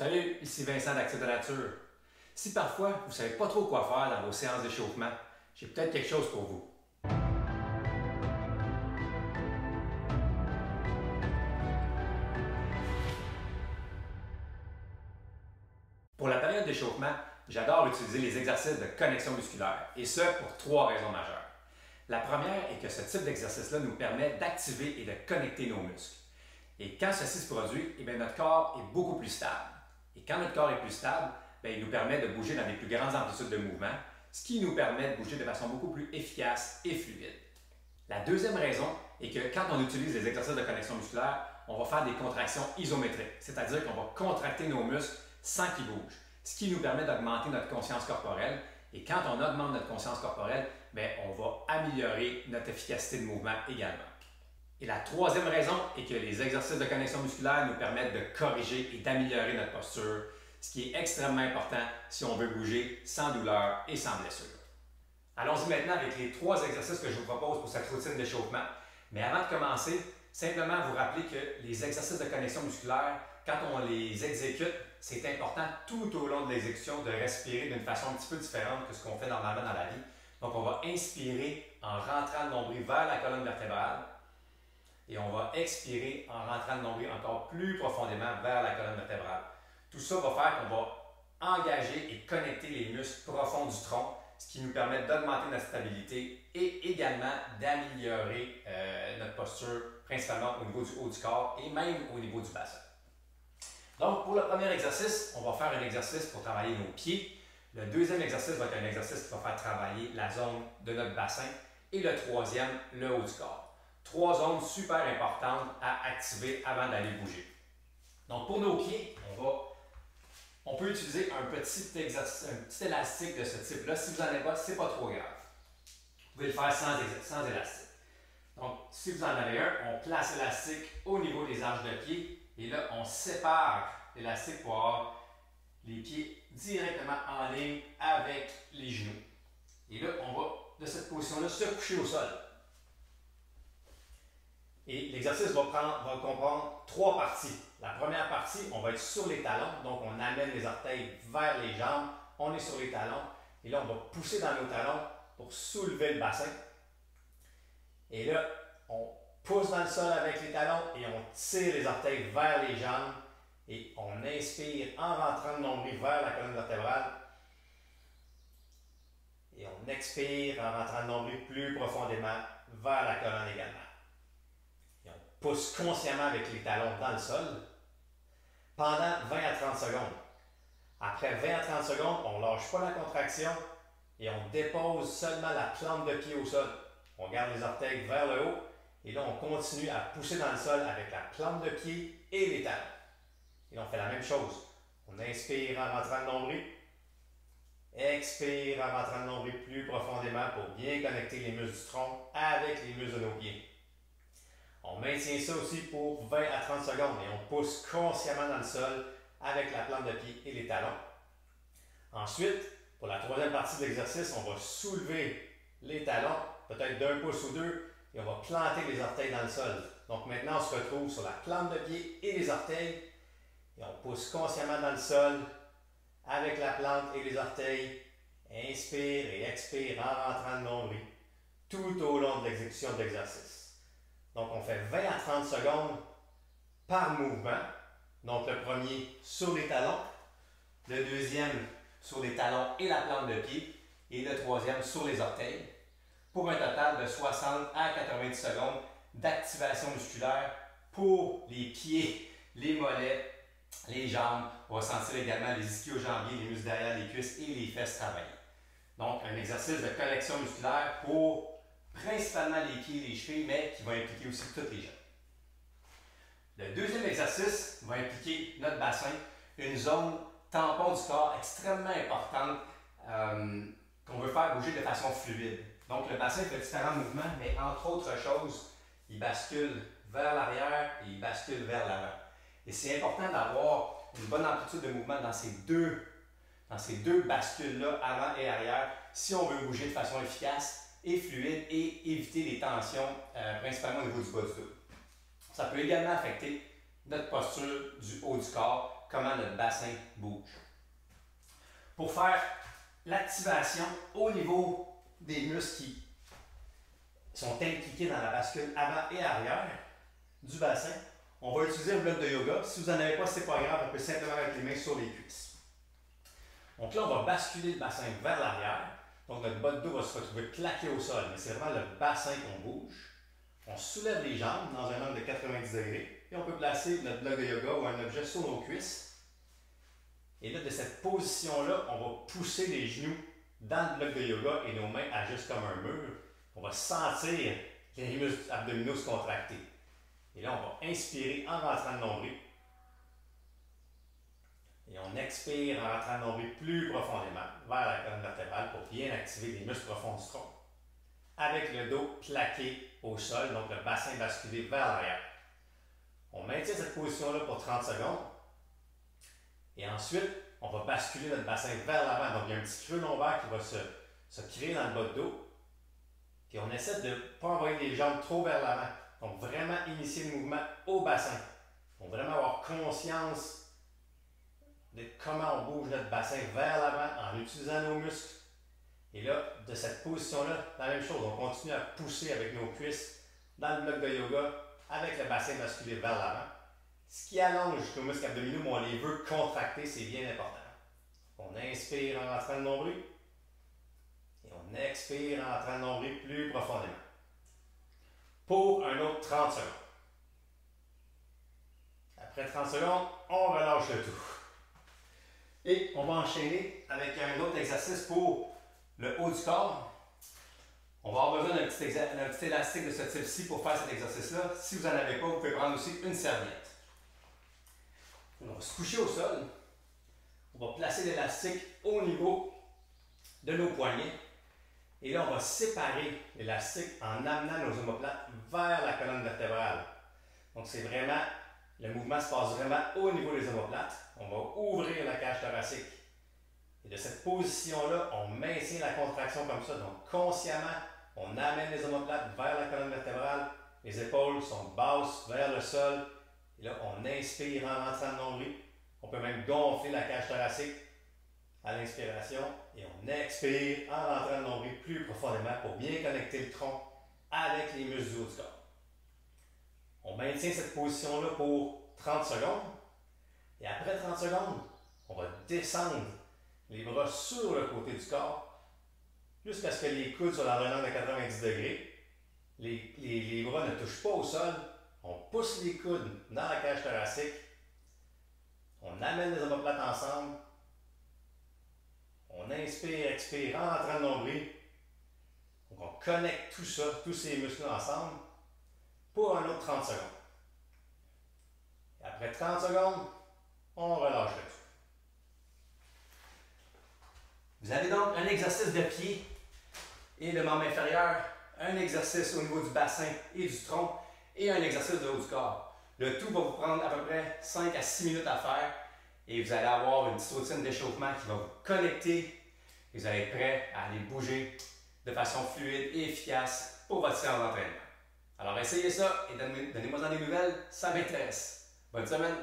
Salut, ici Vincent d'Active de Nature. Si parfois vous ne savez pas trop quoi faire dans vos séances d'échauffement, j'ai peut-être quelque chose pour vous. Pour la période d'échauffement, j'adore utiliser les exercices de connexion musculaire, et ce pour trois raisons majeures. La première est que ce type d'exercice-là nous permet d'activer et de connecter nos muscles. Et quand ceci se produit, notre corps est beaucoup plus stable. Et quand notre corps est plus stable, il nous permet de bouger dans des plus grandes amplitudes de mouvement, ce qui nous permet de bouger de façon beaucoup plus efficace et fluide. La deuxième raison est que quand on utilise les exercices de connexion musculaire, on va faire des contractions isométriques, c'est-à-dire qu'on va contracter nos muscles sans qu'ils bougent, ce qui nous permet d'augmenter notre conscience corporelle. Et quand on augmente notre conscience corporelle, on va améliorer notre efficacité de mouvement également. Et la troisième raison est que les exercices de connexion musculaire nous permettent de corriger et d'améliorer notre posture, ce qui est extrêmement important si on veut bouger sans douleur et sans blessure. Allons-y maintenant avec les trois exercices que je vous propose pour cette routine d'échauffement. Mais avant de commencer, simplement vous rappeler que les exercices de connexion musculaire, quand on les exécute, c'est important tout au long de l'exécution de respirer d'une façon un petit peu différente que ce qu'on fait normalement dans la vie. Donc on va inspirer en rentrant le nombril vers la colonne vertébrale et on va expirer en rentrant le nombril encore plus profondément vers la colonne vertébrale. Tout ça va faire qu'on va engager et connecter les muscles profonds du tronc, ce qui nous permet d'augmenter notre stabilité et également d'améliorer notre posture, principalement au niveau du haut du corps et même au niveau du bassin. Donc, pour le premier exercice, on va faire un exercice pour travailler nos pieds. Le deuxième exercice va être un exercice qui va faire travailler la zone de notre bassin. Et le troisième, le haut du corps. Trois zones super importantes à activer avant d'aller bouger. Donc, pour nos pieds, on peut utiliser un petit élastique de ce type-là. Si vous n'en avez pas, ce n'est pas trop grave. Vous pouvez le faire sans élastique. Donc, si vous en avez un, on place l'élastique au niveau des arches de pied. Et là, on sépare l'élastique pour avoir les pieds directement en ligne avec les genoux. Et là, on va, de cette position-là, se coucher au sol. Et l'exercice va comprendre trois parties. La première partie, on va être sur les talons. Donc, on amène les orteils vers les jambes. On est sur les talons. Et là, on va pousser dans nos talons pour soulever le bassin. Et là, on pousse dans le sol avec les talons et on tire les orteils vers les jambes et on inspire en rentrant le nombril vers la colonne vertébrale et on expire en rentrant le nombril plus profondément vers la colonne également. Et on pousse consciemment avec les talons dans le sol pendant 20 à 30 secondes. Après 20 à 30 secondes, on ne lâche pas la contraction et on dépose seulement la plante de pied au sol. On garde les orteils vers le haut. Et là, on continue à pousser dans le sol avec la plante de pied et les talons. Et là, on fait la même chose. On inspire en rentrant le nombril. Expire en rentrant le nombril plus profondément pour bien connecter les muscles du tronc avec les muscles de nos pieds. On maintient ça aussi pour 20 à 30 secondes et on pousse consciemment dans le sol avec la plante de pied et les talons. Ensuite, pour la troisième partie de l'exercice, on va soulever les talons, peut-être d'un pouce ou deux, et on va planter les orteils dans le sol. Donc maintenant, on se retrouve sur la plante de pied et les orteils. Et on pousse consciemment dans le sol avec la plante et les orteils. Inspire et expire en rentrant le nombril tout au long de l'exécution de l'exercice. Donc on fait 20 à 30 secondes par mouvement. Donc le premier sur les talons, le deuxième sur les talons et la plante de pied et le troisième sur les orteils, pour un total de 60 à 90 secondes d'activation musculaire pour les pieds, les mollets, les jambes. On va sentir également les ischio-jambiers, les muscles derrière les cuisses et les fesses travailler. Donc, un exercice de connexion musculaire pour principalement les pieds et les chevilles, mais qui va impliquer aussi toutes les jambes. Le deuxième exercice va impliquer notre bassin, une zone tampon du corps extrêmement importante qu'on veut faire bouger de façon fluide. Donc, le bassin fait différents mouvements, mais entre autres choses, il bascule vers l'arrière et il bascule vers l'avant. Et c'est important d'avoir une bonne amplitude de mouvement dans ces deux bascules-là, avant et arrière, si on veut bouger de façon efficace et fluide et éviter les tensions, principalement au niveau du bas du dos. Ça peut également affecter notre posture du haut du corps comment notre bassin bouge. Pour faire l'activation au niveau des muscles qui sont impliqués dans la bascule avant et arrière du bassin, on va utiliser un bloc de yoga. Si vous n'en avez pas, c'est pas grave, on peut simplement mettre les mains sur les cuisses. Donc là, on va basculer le bassin vers l'arrière. Donc notre bas de dos va se retrouver plaqué au sol, mais c'est vraiment le bassin qu'on bouge. On soulève les jambes dans un angle de 90 degrés et on peut placer notre bloc de yoga ou un objet sur nos cuisses. Et là, de cette position-là, on va pousser les genoux dans le bloc de yoga et nos mains agissent comme un mur. On va sentir les muscles abdominaux se contracter. Et là, on va inspirer en rentrant le nombril. Et on expire en rentrant le nombril plus profondément vers la colonne vertébrale pour bien activer les muscles profonds du tronc. Avec le dos plaqué au sol, donc le bassin basculé vers l'arrière. On maintient cette position-là pour 30 secondes. Et ensuite, on va basculer notre bassin vers l'avant. Donc, il y a un petit creux lombaire qui va se créer dans le bas de dos. Puis on essaie de ne pas envoyer les jambes trop vers l'avant. Donc, vraiment initier le mouvement au bassin. Donc, vraiment avoir conscience de comment on bouge notre bassin vers l'avant en utilisant nos muscles. Et là, de cette position-là, la même chose. On continue à pousser avec nos cuisses dans le bloc de yoga avec le bassin basculé vers l'avant. Ce qui allonge nos muscles abdominaux, mais on les veut contracter, c'est bien important. On inspire en rentrant le nombril. Et on expire en rentrant le nombril plus profondément. Pour un autre 30 secondes. Après 30 secondes, on relâche le tout. Et on va enchaîner avec un autre exercice pour le haut du corps. On va avoir besoin d'un petit élastique de ce type-ci pour faire cet exercice-là. Si vous n'en avez pas, vous pouvez prendre aussi une serviette. On va se coucher au sol. On va placer l'élastique au niveau de nos poignets. Et là, on va séparer l'élastique en amenant nos omoplates vers la colonne vertébrale. Donc, c'est vraiment, le mouvement se passe vraiment au niveau des omoplates. On va ouvrir la cage thoracique. Et de cette position-là, on maintient la contraction comme ça. Donc, consciemment, on amène les omoplates vers la colonne vertébrale. Les épaules sont basses vers le sol. Et là, on inspire en rentrant le nombril. On peut même gonfler la cage thoracique à l'inspiration. Et on expire en rentrant le nombril plus profondément pour bien connecter le tronc avec les muscles du haut du corps. On maintient cette position-là pour 30 secondes. Et après 30 secondes, on va descendre les bras sur le côté du corps jusqu'à ce que les coudes soient dans un angle de 90 degrés. Les bras ne touchent pas au sol. On pousse les coudes dans la cage thoracique. On amène les omoplates ensemble. On inspire, expire en rentrant le nombril. Donc on connecte tout ça, tous ces muscles ensemble pour un autre 30 secondes. Et après 30 secondes, on relâche le tout. Vous avez donc un exercice de pied et de membre inférieur, un exercice au niveau du bassin et du tronc et un exercice de haut du corps. Le tout va vous prendre à peu près 5 à 6 minutes à faire et vous allez avoir une petite routine d'échauffement qui va vous connecter et vous allez être prêt à aller bouger de façon fluide et efficace pour votre séance d'entraînement. Alors essayez ça et donnez-moi des nouvelles, ça m'intéresse. Bonne semaine!